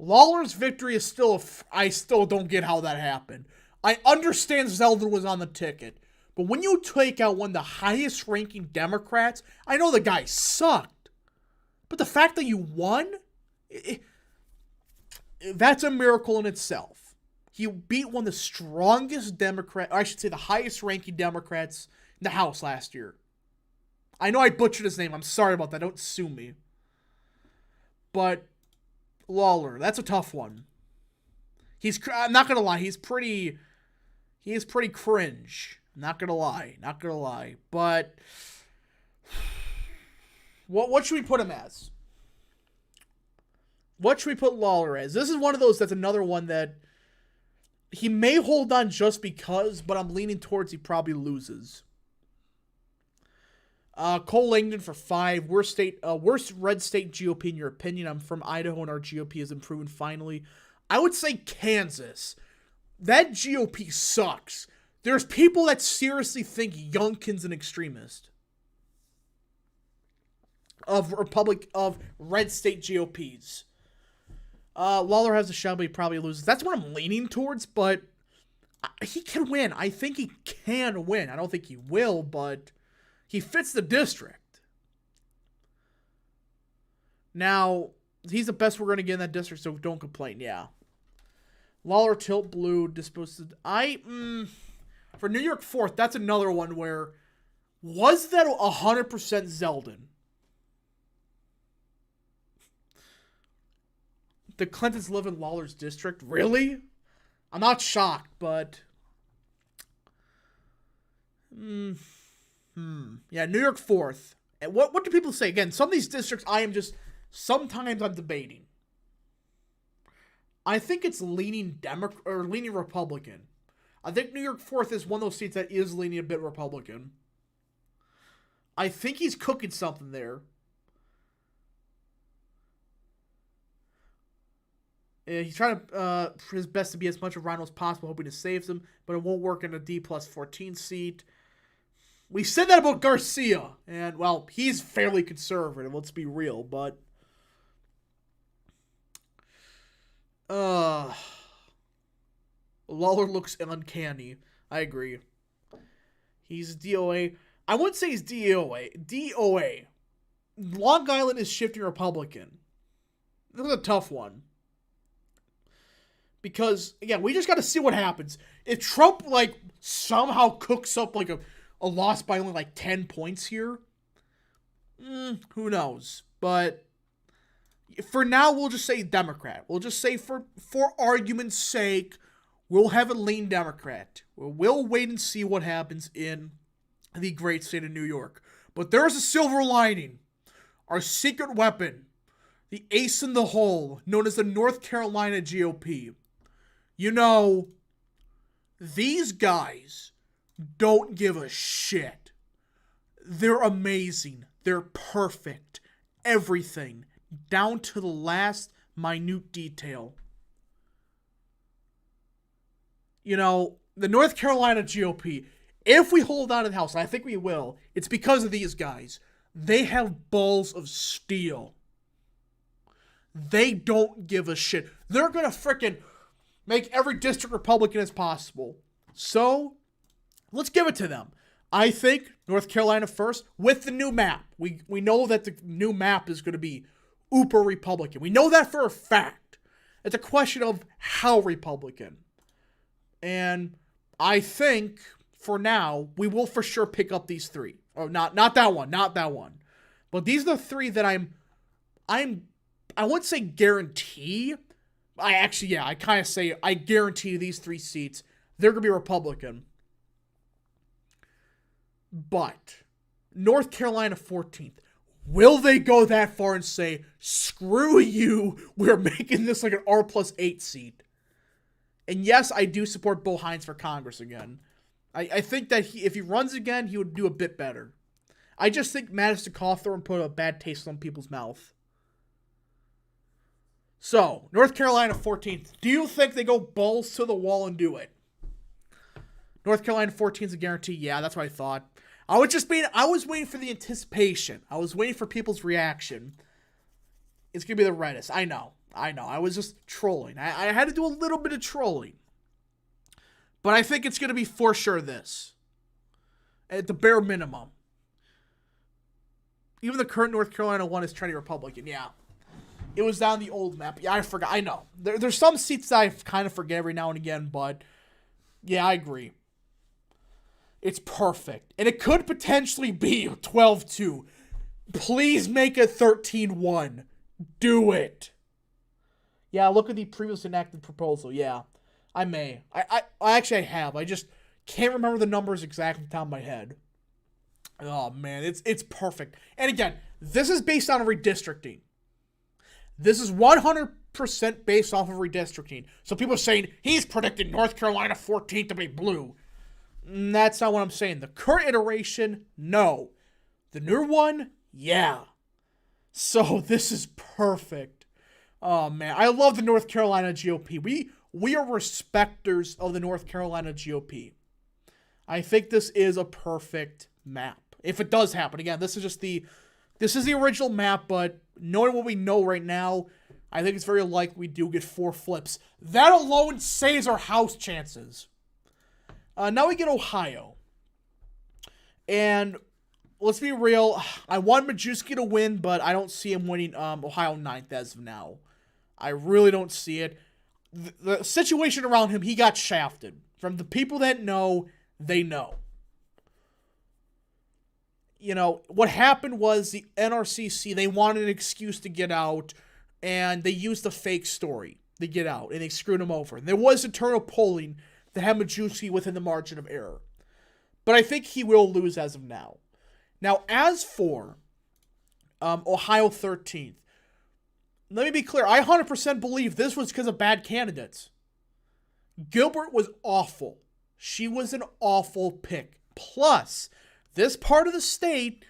Lawler's victory is still I still don't get how that happened. I understand Zeldin was on the ticket, but when you take out one of the highest ranking Democrats, I know the guy sucked, but the fact that you won, that's a miracle in itself. He beat one of the strongest Democrats, or I should say the highest ranking Democrats in the House last year. I know I butchered his name. I'm sorry about that. Don't sue me. But Lawler, that's a tough one. I'm not gonna lie. He is pretty cringe. Not gonna lie. But what should we put him as? What should we put Lawler as? This is one of those that's another one that he may hold on just because, but I'm leaning towards he probably loses. Cole Langdon for 5. Worst red state GOP in your opinion. I'm from Idaho and our GOP has improved finally. I would say Kansas. That GOP sucks. There's people that seriously think Youngkin's an extremist. Of red state GOPs. Lawler has a shot, but he probably loses. That's what I'm leaning towards, but he can win. I think he can win. I don't think he will, but he fits the district. Now, he's the best we're going to get in that district, so don't complain, yeah. Lawler, tilt blue, disposed to... for New York 4th, that's another one where... Was that 100% Zeldin? The Clintons live in Lawler's district? Really? I'm not shocked, but... Yeah, New York 4th. And what do people say? Again, some of these districts sometimes I'm debating. I think it's leaning leaning Republican. I think New York 4th is one of those seats that is leaning a bit Republican. I think he's cooking something there. He's trying to his best to be as much of Rhino as possible, hoping to save them, but it won't work in a D+14 seat. We said that about Garcia, and, well, he's fairly conservative, let's be real, but... Lawler looks uncanny. I agree. He's DOA. I wouldn't say he's DOA. DOA. Long Island is shifting Republican. This is a tough one. Because, again, we just got to see what happens. If Trump, somehow cooks up, a loss by only 10 points here, who knows? But for now, we'll just say Democrat. We'll just say for argument's sake, we'll have a lean Democrat. We'll wait and see what happens in the great state of New York. But there's a silver lining. Our secret weapon, the ace in the hole, known as the North Carolina GOP. You know, these guys don't give a shit. They're amazing. They're perfect. Everything. Down to the last minute detail. You know, the North Carolina GOP, if we hold out in the House, and I think we will, it's because of these guys. They have balls of steel. They don't give a shit. They're going to frickin' make every district Republican as possible. So, let's give it to them. I think North Carolina first with the new map. We know that the new map is going to be uber Republican. We know that for a fact. It's a question of how Republican. And I think, for now, we will for sure pick up these three. Oh, not that one. But these are the three that I wouldn't say guarantee. I kind of say I guarantee these three seats, they're going to be Republican. But North Carolina 14th. Will they go that far and say, screw you, we're making this like an R+8 seat? And yes, I do support Bo Hines for Congress again. I think that if he runs again, he would do a bit better. I just think Madison Cawthorn put a bad taste on people's mouth. So, North Carolina 14th. Do you think they go balls to the wall and do it? North Carolina 14th is a guarantee. Yeah, that's what I thought. I was waiting for the anticipation. I was waiting for people's reaction. It's going to be the reddest. I know. I was just trolling. I had to do a little bit of trolling. But I think it's going to be for sure this. At the bare minimum. Even the current North Carolina one is trending Republican. Yeah. It was down the old map. Yeah, I forgot. I know. There's some seats that I kind of forget every now and again, but yeah, I agree. It's perfect. And it could potentially be 12-2. Please make it 13-1. Do it. Yeah, look at the previous enacted proposal. Yeah, I may. I actually have. I just can't remember the numbers exactly off the top of my head. Oh, man, it's perfect. And again, this is based on redistricting. This is 100% based off of redistricting. So people are saying, he's predicting North Carolina 14th to be blue. That's not what I'm saying. The current iteration, no. The new one, yeah. So this is perfect. Oh, man. I love the North Carolina GOP. We are respecters of the North Carolina GOP. I think this is a perfect map. If it does happen. Again, this is the original map, but knowing what we know right now, I think it's very likely we do get 4 flips. That alone saves our House chances. Now we get Ohio. And let's be real. I want Majewski to win, but I don't see him winning Ohio 9th as of now. I really don't see it. The situation around him, he got shafted. From the people that know, they know. You know, what happened was the NRCC, they wanted an excuse to get out, and they used a fake story to get out, and they screwed him over. There was internal polling that had Majewski within the margin of error. But I think he will lose as of now. Now, as for Ohio 13th, let me be clear. I 100% believe this was because of bad candidates. Gilbert was awful. She was an awful pick. Plus, this part of the state,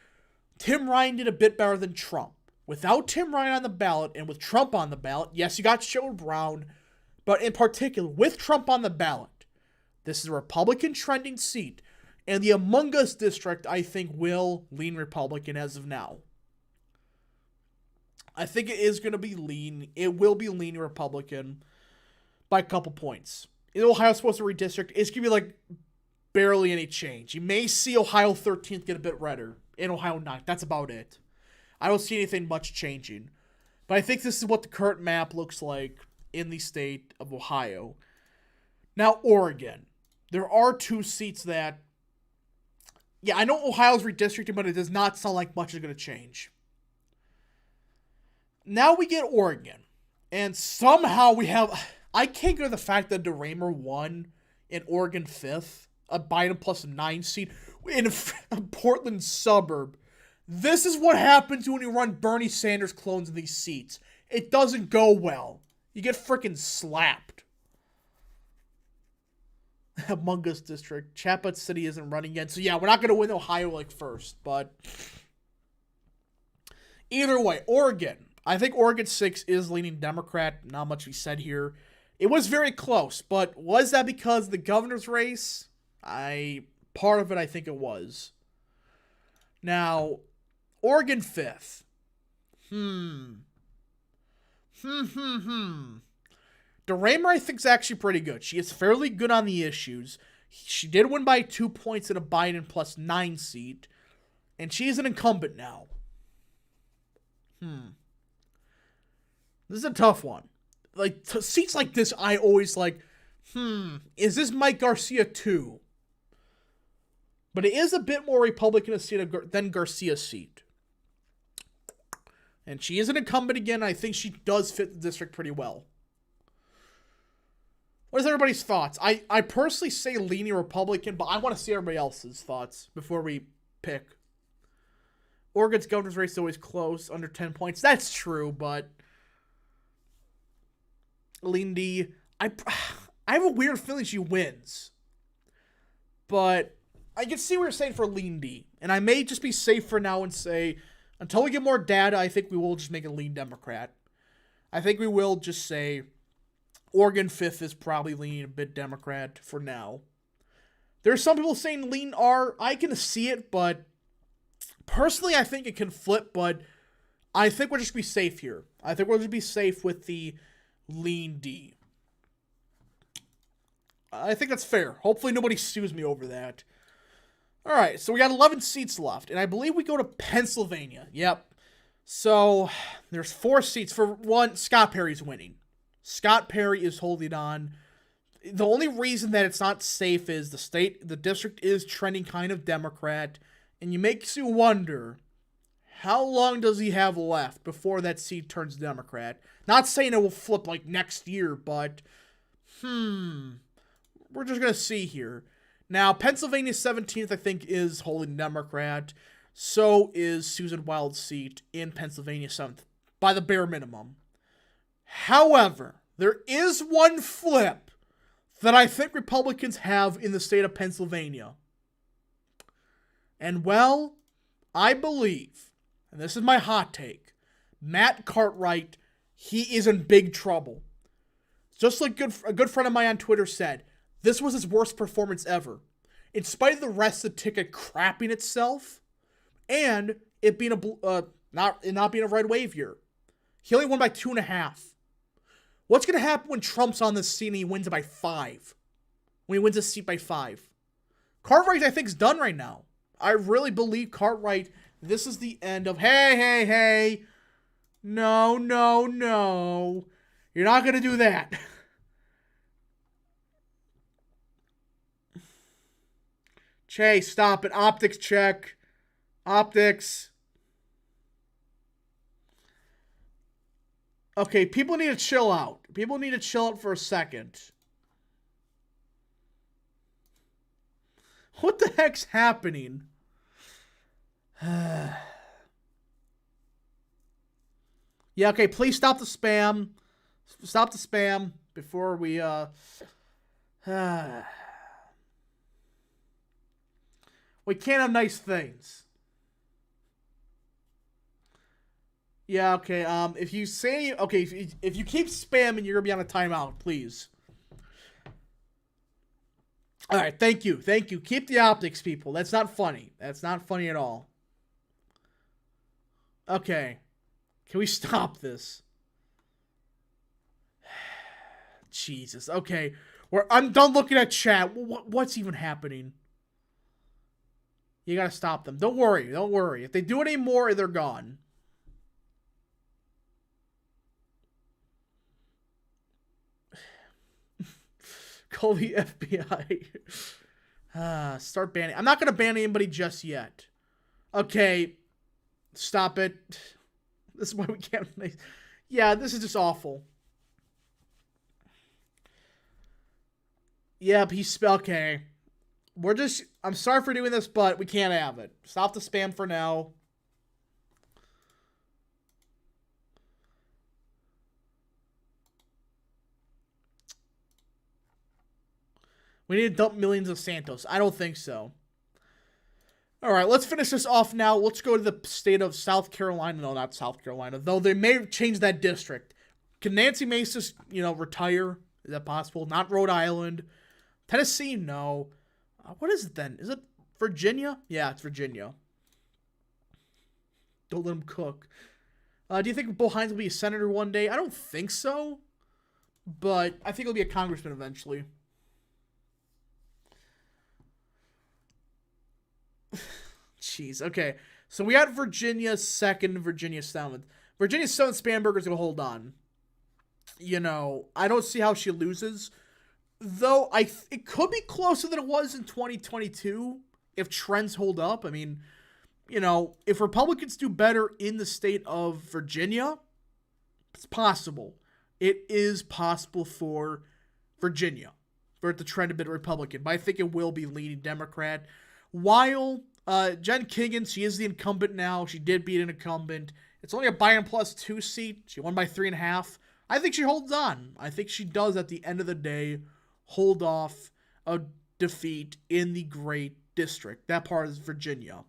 Tim Ryan did a bit better than Trump. Without Tim Ryan on the ballot and with Trump on the ballot, yes, you got Sherrod Brown, but in particular, with Trump on the ballot, this is a Republican trending seat, and the Among Us district, I think, will lean Republican as of now. I think it is going to be lean. It will be lean Republican by a couple points. In Ohio, supposed to redistrict, it's going to be like barely any change. You may see Ohio 13th get a bit redder in Ohio 9th. That's about it. I don't see anything much changing. But I think this is what the current map looks like in the state of Ohio. Now, Oregon. There are 2 seats that, yeah, I know Ohio's redistricting, but it does not sound like much is going to change. Now we get Oregon. And somehow we have, I can't get over the fact that DeRaymer won in Oregon 5th, a Biden plus 9 seat in a Portland suburb. This is what happens when you run Bernie Sanders clones in these seats. It doesn't go well. You get freaking slapped. Among Us district. Chaput City isn't running yet. So yeah, we're not going to win Ohio like first. But either way, Oregon. I think Oregon 6 is leaning Democrat. Not much to be said here. It was very close. But was that because of the governor's race? Part of it, I think it was. Now, Oregon 5th. DeRaymer, I think, is actually pretty good. She is fairly good on the issues. She did win by 2 points in a Biden plus 9 seat. And she's an incumbent now. This is a tough one. like seats like this, I always like, is this Mike Garcia too? But it is a bit more Republican than Garcia's seat. And she is an incumbent again. I think she does fit the district pretty well. What is everybody's thoughts? I personally say leaning Republican, but I want to see everybody else's thoughts before we pick. Oregon's governor's race is always close, under 10 points. That's true, but Lindy, I have a weird feeling she wins. But I can see what you're saying for Lindy. And I may just be safe for now and say, until we get more data, I think we will just make a lean Democrat. I think we will just say Oregon 5th is probably leaning a bit Democrat for now. There's some people saying lean R. I can see it, but personally I think it can flip, but I think we'll just be safe here. I think we'll just be safe with the lean D. I think that's fair. Hopefully nobody sues me over that. All right, so we got 11 seats left, and I believe we go to Pennsylvania. Yep. So there's 4 seats. For one, Scott Perry's winning. Scott Perry is holding on. The only reason that it's not safe is the district is trending kind of Democrat, and it makes you wonder, how long does he have left before that seat turns Democrat? Not saying it will flip like next year, but we're just going to see here. Now, Pennsylvania 17th, I think, is holding Democrat. So is Susan Wild's seat in Pennsylvania 7th, by the bare minimum. However, there is one flip that I think Republicans have in the state of Pennsylvania. And, well, I believe, and this is my hot take, Matt Cartwright, he is in big trouble. Just like a good friend of mine on Twitter said, this was his worst performance ever. In spite of the rest of the ticket crapping itself, and it being not being a red wave year. He only won by 2.5. What's going to happen when Trump's on this seat and he wins it by 5? When he wins a seat by 5? Cartwright, I think, is done right now. I really believe Cartwright, this is the end of, hey. No. You're not going to do that. Chase, stop it. Optics check. Optics. Okay, people need to chill out. People need to chill out for a second. What the heck's happening? Yeah, okay, please stop the spam. Stop the spam before we, we can't have nice things. Yeah, okay, if you say, okay, if you keep spamming, you're gonna be on a timeout, please. Alright, thank you. Keep the optics, people. That's not funny. That's not funny at all. Okay. Can we stop this? Jesus, okay. I'm done looking at chat. What's even happening? You gotta stop them. Don't worry. If they do any more, they're gone. Call the FBI. Start banning. I'm not gonna ban anybody just yet. Okay. Stop it. This is why we can't. Yeah, this is just awful. Yep, okay. I'm sorry for doing this, but we can't have it. Stop the spam for now. We need to dump millions of Santos. I don't think so. All right, let's finish this off now. Let's go to the state of South Carolina. No, not South Carolina. Though they may change that district. Can Nancy Mace retire? Is that possible? Not Rhode Island. Tennessee? No. What is it then? Is it Virginia? Yeah, it's Virginia. Don't let him cook. Do you think Bo Hines will be a senator one day? I don't think so. But I think he'll be a congressman eventually. Jeez, okay. So we got Virginia 2nd, Virginia 7th. Virginia 7th, Spanberger's going to hold on. I don't see how she loses. Though it could be closer than it was in 2022 if trends hold up. I mean, if Republicans do better in the state of Virginia, it's possible. It is possible for Virginia for it to trend a bit Republican, but I think it will be leaning Democrat. While Jen Kagan, she is the incumbent now. She did beat an incumbent. It's only a Biden+2 seat. She won by 3.5. I think she holds on. I think she does at the end of the day hold off a defeat in the Great District. That part is Virginia.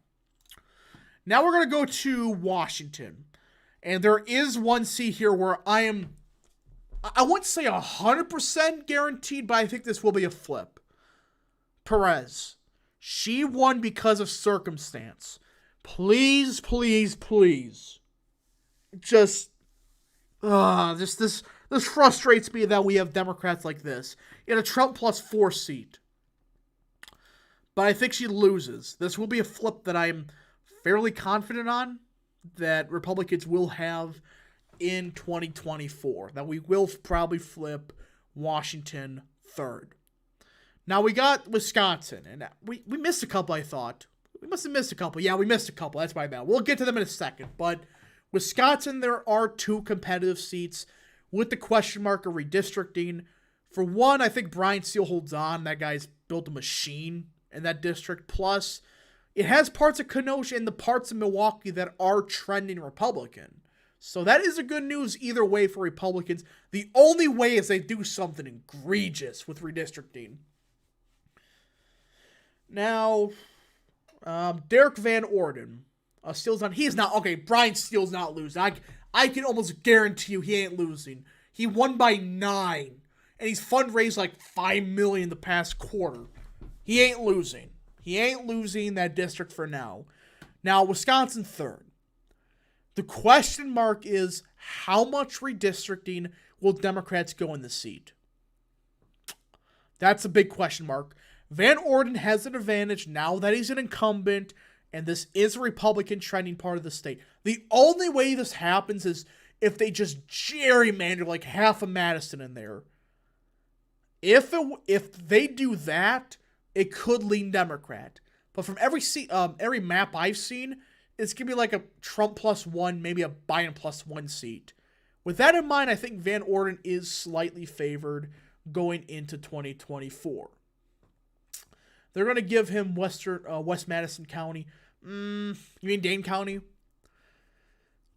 Now we're going to go to Washington. And there is one seat here where I wouldn't say 100% guaranteed, but I think this will be a flip. Perez. She won because of circumstance. Please, please, please. This frustrates me that we have Democrats like this in a Trump +4 seat. But I think she loses. This will be a flip that I'm fairly confident on that Republicans will have in 2024. That we will probably flip Washington third. Now we got Wisconsin, and we missed a couple, I thought. We must have missed a couple. Yeah, we missed a couple. That's my bad. We'll get to them in a second. But Wisconsin, there are 2 competitive seats with the question mark of redistricting. For one, I think Brian Steele holds on. That guy's built a machine in that district. Plus, it has parts of Kenosha and the parts of Milwaukee that are trending Republican. So that is a good news either way for Republicans. The only way is they do something egregious with redistricting. Now, Derek Van Orden. Steele's on. He is not. Okay, Brian Steele's not losing. I can almost guarantee you he ain't losing. He won by 9. And he's fundraised like $5 million the past quarter. He ain't losing. He ain't losing that district for now. Now, Wisconsin third. The question mark is how much redistricting will Democrats go in the seat? That's a big question mark. Van Orden has an advantage now that he's an incumbent, and this is a Republican trending part of the state. The only way this happens is if they just gerrymander like half of Madison in there. If they do that, it could lean Democrat. But from every map I've seen, it's going to be like a Trump +1, maybe a Biden +1 seat. With that in mind, I think Van Orden is slightly favored going into 2024. They're going to give him West Madison County. You mean Dane County?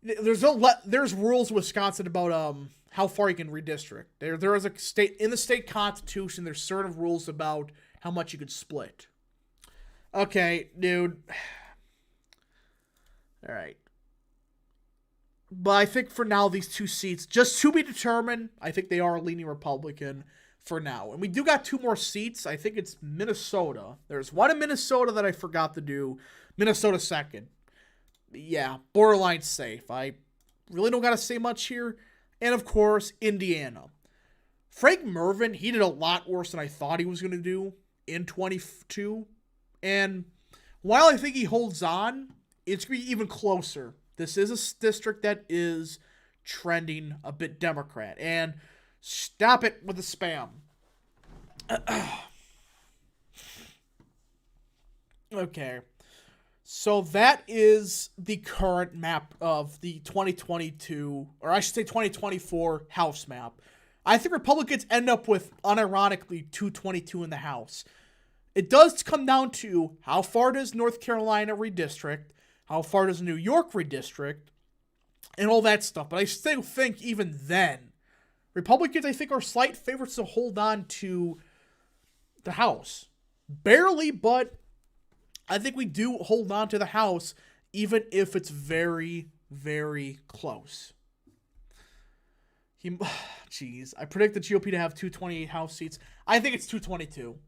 There's rules in Wisconsin about how far you can redistrict. There is a state in the state constitution. There's certain rules about how much you could split. Okay, dude. All right. But I think for now, these 2 seats, just to be determined, I think they are leaning Republican for now. And we do got 2 more seats. I think it's Minnesota. There's one in Minnesota that I forgot to do. Minnesota second. Yeah, borderline safe. I really don't got to say much here. And, of course, Indiana. Frank Mervyn, he did a lot worse than I thought he was going to do in 22. And while I think he holds on, it's going to be even closer. This is a district that is trending a bit Democrat. And stop it with the spam. Okay. So that is the current map of the 2022, or I should say 2024 House map. I think Republicans end up with, unironically, 222 in the House. It does come down to how far does North Carolina redistrict, how far does New York redistrict, and all that stuff. But I still think even then, Republicans, I think, are slight favorites to hold on to the House. Barely, but I think we do hold on to the House, even if it's very, very close. Jeez. I predict the GOP to have 228 House seats. I think it's 222.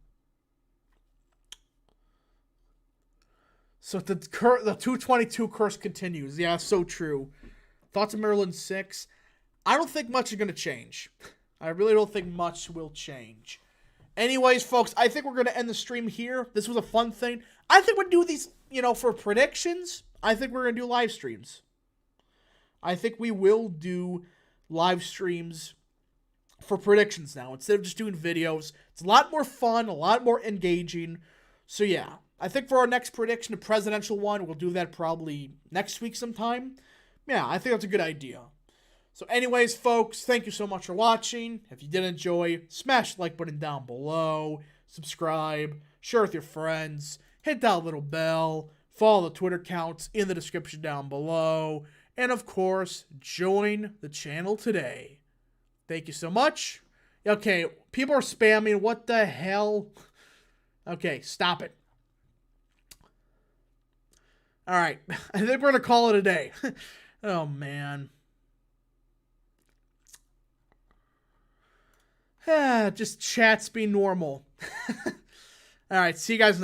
So the 222 curse continues. Yeah, so true. Thoughts of Maryland 6. I don't think much is going to change. I really don't think much will change. Anyways, folks, I think we're going to end the stream here. This was a fun thing. I think we'll do these, for predictions. I think we're going to do live streams. I think we will do live streams for predictions now instead of just doing videos. It's a lot more fun, a lot more engaging. So yeah, I think for our next prediction, a presidential one, we'll do that probably next week sometime. Yeah, I think that's a good idea. So anyways, folks, thank you so much for watching. If you did enjoy, smash the like button down below, subscribe, share with your friends, hit that little bell, follow the Twitter accounts in the description down below, and of course, join the channel today. Thank you so much. Okay, people are spamming. What the hell? Okay, stop it. All right, I think we're going to call it a day. Oh, man. Just chats be normal. All right, see you guys next